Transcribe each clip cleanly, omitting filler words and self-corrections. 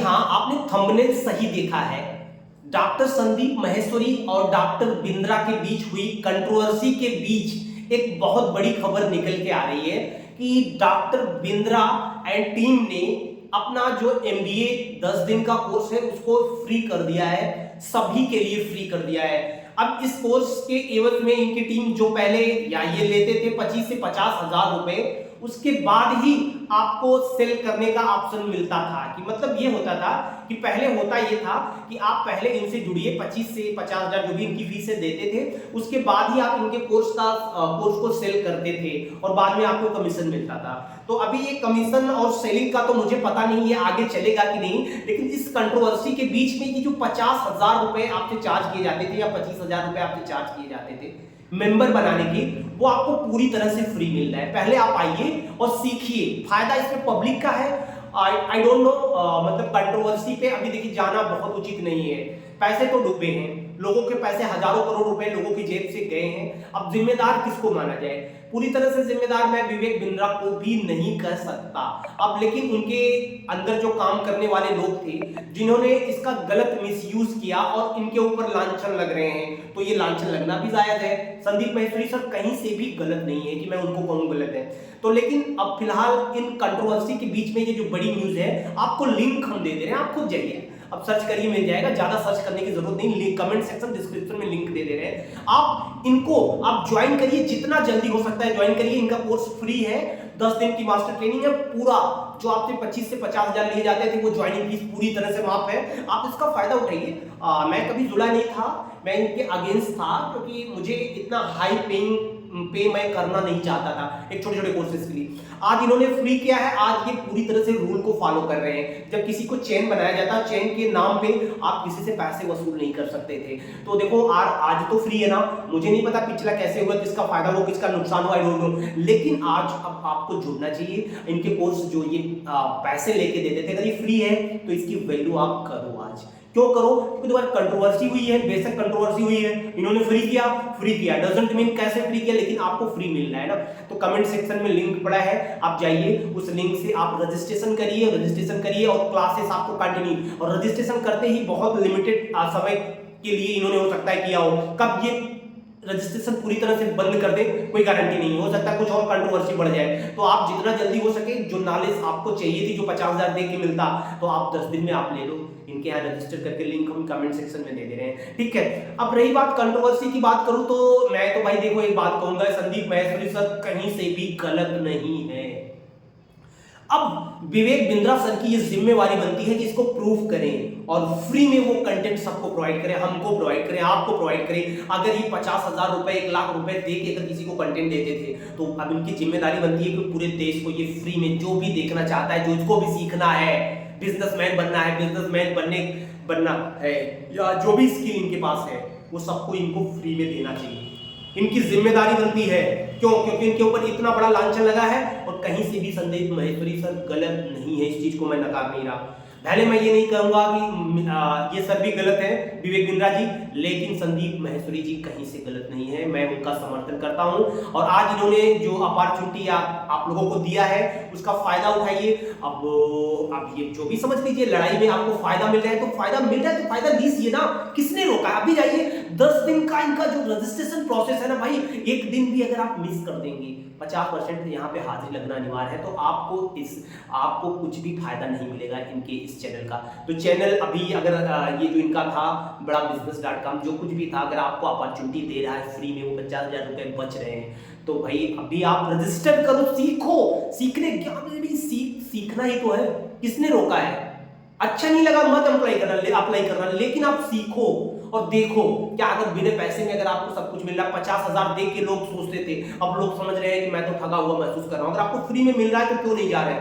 हाँ, आपने थंबनेल सही देखा है। डॉक्टर संदीप माहेश्वरी और डॉक्टर बिंद्रा के बीच हुई कंट्रोवर्सी के बीच एक बहुत बड़ी खबर निकल के आ रही है कि डॉक्टर बिंद्रा एंड टीम ने अपना जो एमबीए 10 दिन का कोर्स है उसको फ्री कर दिया है, सभी के लिए फ्री कर दिया है। अब इस कोर्स के एवज में इनकी टीम जो पहले या ये लेते थे 25 से 50 हजार रुपए, उसके बाद ही आपको सेल करने का ऑप्शन मिलता था। कि मतलब ये होता था कि पहले होता ये था कि आप पहले इनसे जुड़िए, 25 से 50 हजार जो भी इनकी फीस देते थे, उसके बाद ही आप इनके कोर्स को सेल करते थे और बाद में आपको कमीशन मिलता था। तो अभी ये कमीशन और सेलिंग का तो मुझे पता नहीं ये आगे चलेगा कि नहीं, लेकिन इस कंट्रोवर्सी के बीच में ये जो 50 हजार रुपए आपसे चार्ज किए जाते थे या 25 हजार रुपए आपसे चार्ज किए जाते थे मेंबर बनाने की, वो आपको पूरी तरह से फ्री मिल रहा है। पहले आप आइए और सीखिए, फायदा इसमें पब्लिक का है। आई डोंट नो, मतलब कंट्रोवर्सी पे अभी देखिए जाना बहुत उचित नहीं है। पैसे तो डूबे हैं, लोगों के पैसे हजारों करोड़ रुपए लोगों की जेब से गए हैं। अब जिम्मेदार किसको माना जाए? पूरी तरह से जिम्मेदार मैं विवेक बिंद्रा को भी नहीं कह सकता। अब लेकिन उनके अंदर जो काम करने वाले लोग थे जिन्होंने इसका गलत मिसयूज किया और इनके ऊपर लांछन लग रहे हैं, तो ये लांछन लगना भी जायज है। संदीप माहेश्वरी सर कहीं से भी गलत नहीं है कि मैं उनको कहूं गलत है। तो लेकिन अब फिलहाल इन कंट्रोवर्सी के बीच में ये जो बड़ी न्यूज है, आपको लिंक हम दे दे रहे हैं, आप खुद जाइए, अब सर्च करिए मिल जाएगा, ज्यादा सर्च करने की जरूरत नहीं, लिंक कमेंट सेक्शन डिस्क्रिप्शन में लिंक दे दे रहे हैं। आप इनको आप ज्वाइन करिए, जितना जल्दी हो सकता है ज्वाइन करिए। इनका कोर्स फ्री है, 10 दिन की मास्टर ट्रेनिंग है। पूरा जो आपसे 25 से 50 हजार लिए जाते थे वो ज्वाइनिंग फीस पूरी तरह से माफ है, आप इसका फायदा उठाइए। मैं कभी जुड़ा नहीं था, मैं इनके अगेंस्ट था, क्योंकि मुझे इतना हाई पे मैं करना नहीं चाहता था एक छोटे छोटे कोर्सेज के लिए। आज इन्होंने फ्री किया है, आज ये पूरी तरह से रूल को फॉलो कर रहे हैं। जब किसी को चेन बनाया जाता है, चेन के नाम पे आप किसी से पैसे वसूल नहीं कर सकते थे। तो देखो आज तो फ्री है ना, मुझे नहीं पता पिछला कैसे हुआ, किसका फायदा हुआ किसका नुकसान हुआ, आई डोंट नो, लेकिन आज अब आपको जुड़ना चाहिए। इनके कोर्स जो ये पैसे लेके देते थे, अगर ये फ्री है तो इसकी वैल्यू आप करो। आज क्यों करो? क्योंकि दोबारा कंट्रोवर्सी हुई है, बेशक कंट्रोवर्सी हुई है, इन्होंने फ्री किया डजंट मीन कैसे फ्री किया, लेकिन आपको फ्री मिल रहा है ना। तो कमेंट सेक्शन में लिंक पड़ा है, आप जाइए, उस लिंक से आप रजिस्ट्रेशन करिए और क्लासेस आपको कंटिन्यू, और रजिस्ट्रेशन करते ही बहुत लिमिटेड समय के लिए इन्होंने हो सकता है किया हो, कब ये रजिस्ट्रेशन पूरी तरह से बंद कर दे कोई गारंटी नहीं, हो सकता है कुछ और कंट्रोवर्सी बढ़ जाए। तो आप जितना जल्दी हो सके, जो नॉलेज आपको चाहिए थी, जो 50 हजार दे के मिलता, तो आप 10 दिन में आप ले लो। इनके यहाँ रजिस्टर करके लिंक हम कमेंट सेक्शन में दे दे रहे हैं, ठीक है। अब रही बात कंट्रोवर्सी की बात करूं तो मैं तो भाई देखो एक बात कहूंगा, संदीप माहेश्वरी सर कहीं से भी गलत नहीं है। अब विवेक बिंद्रा सर की ये जिम्मेवारी बनती है कि इसको प्रूव करें और फ्री में वो कंटेंट सबको प्रोवाइड करें, हमको प्रोवाइड करें, आपको प्रोवाइड करें। अगर ये 50 हजार रुपए 1 लाख रुपए दे के अगर किसी को कंटेंट देते थे, तो अब इनकी जिम्मेदारी बनती है कि पूरे देश को ये फ्री में जो भी देखना चाहता है, जो इसको भी सीखना है, बिजनेसमैन बनना है, बिजनेसमैन बनना है, या जो भी स्किल इनके पास है, वो सबको इनको फ्री में देना चाहिए। इनकी जिम्मेदारी बनती है। क्यों? क्योंकि इनके ऊपर इतना बड़ा लांछन लगा है और कहीं से भी संदीप माहेश्वरी सर गलत नहीं है, इस चीज को मैं नकार नहीं रहा। पहले मैं ये नहीं कहूंगा कि ये सर भी गलत है, विवेक बिंद्रा जी, लेकिन संदीप माहेश्वरी जी कहीं से गलत नहीं है, मैं उनका समर्थन करता हूं। और आज इन्होंने जो अपॉर्चुनिटी आप लोगों को दिया है उसका फायदा उठाइए। अब ये जो भी समझ लीजिए, लड़ाई में आपको फायदा मिल रहा है तो फायदा मिल रहा है तो फायदा लीजिए ना, किसने रोका? अभी जाइए, 10 दिन का इनका जो रजिस्ट्रेशन प्रोसेस है ना भाई, एक दिन भी अगर आप मिस कर देंगे, 50% यहाँ पे हाजिरी लगना अनिवार्य है, तो आपको कुछ भी फायदा नहीं मिलेगा इनके इस चैनल का। तो चैनल अभी अगर ये जो इनका था बड़ा business.com, जो कुछ भी था, अगर आपको अपॉर्चुनिटी दे रहा है फ्री में, वो 50 हजार रुपए बच रहे हैं, तो भाई अभी आप रजिस्टर करो, सीखो। सीखने सीखना ही तो है, किसने रोका है? अच्छा नहीं लगा मत अप्लाई करना, लेकिन आप सीखो और देखो क्या अगर बिना पैसे में अगर आपको सब कुछ मिल रहा है। 50 हजार दे के लोग सोचते थे, अब लोग समझ रहे हैं कि मैं तो ठगा हुआ महसूस कर रहा हूं। अगर आपको फ्री में मिल रहा है तो क्यों नहीं जा रहे?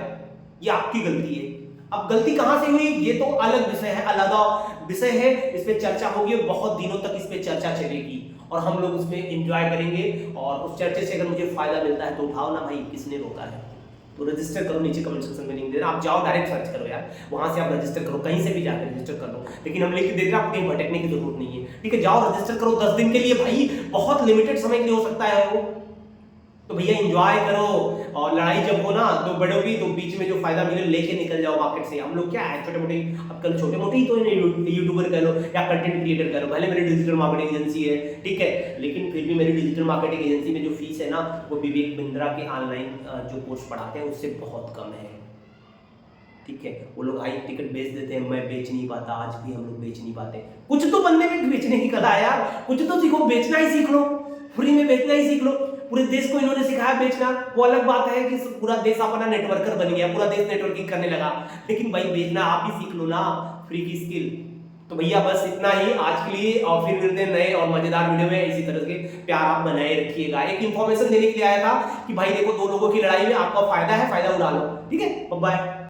ये आपकी गलती है। अब गलती कहां से हुई ये तो अलग विषय है, अलग विषय है, इस पे चर्चा होगी, बहुत दिनों तक इस पे चर्चा चलेगी और हम लोग उसमें एंजॉय करेंगे। और उस चर्चे से अगर मुझे फायदा मिलता है तो उठाओ ना भाई, किसने रोका है? तो रजिस्टर करो, नीचे कमेंट सेक्शन में लिंक दे रहा, आप जाओ डायरेक्ट सर्च करो यार, वहां से आप रजिस्टर करो, कहीं से भी जाकर रजिस्टर कर लो। लेकिन हम लिंक दे रहे हैं, आपको कहीं भटकने की जरूरत नहीं है, ठीक है। जाओ रजिस्टर करो 10 दिन के लिए, भाई बहुत लिमिटेड समय के लिए हो सकता है वो। तो भैया एंजॉय करो, और लड़ाई जब हो ना तो बढ़ोगी तो बीच में जो फायदा मिले लेके निकल जाओ मार्केट से। हम लोग क्या है छोटे मोटे, अब कल छोटे मोटे ही तो यूट्यूबर कह लो या कंटेंट क्रिएटर कह लो, भले मेरी डिजिटल मार्केटिंग एजेंसी है, ठीक है, लेकिन फिर भी मेरी डिजिटल मार्केटिंग एजेंसी में जो फीस है ना वो विवेक बिंद्रा के ऑनलाइन जो कोर्स पढ़ाते हैं उससे बहुत कम है, ठीक है। वो लोग हाई टिकट बेच देते हैं, मैं बेच नहीं पाता, आज भी हम लोग बेच नहीं पाते। कुछ तो बनने में बेचने की कला है यार, कुछ तो सीखो, बेचना ही सीख लो, फ्री में बेचना ही सीख लो। पूरे देश को इन्होंने सिखाया बेचना, वो अलग बात है कि पूरा देश अपना नेटवर्कर बन गया, पूरा देश नेटवर्किंग करने लगा, लेकिन भाई बेचना आप भी सीख लो ना, फ्री की स्किल। तो भैया बस इतना ही आज के लिए, और फिर मिलते हैं नए और मजेदार वीडियो में। इसी तरह के प्यार आप बनाए रखिएगा। एक इंफॉर्मेशन देने के लिए आया था कि भाई देखो दो लोगों की लड़ाई में आपका फायदा है, फायदा उड़ा लो, ठीक है, बाय।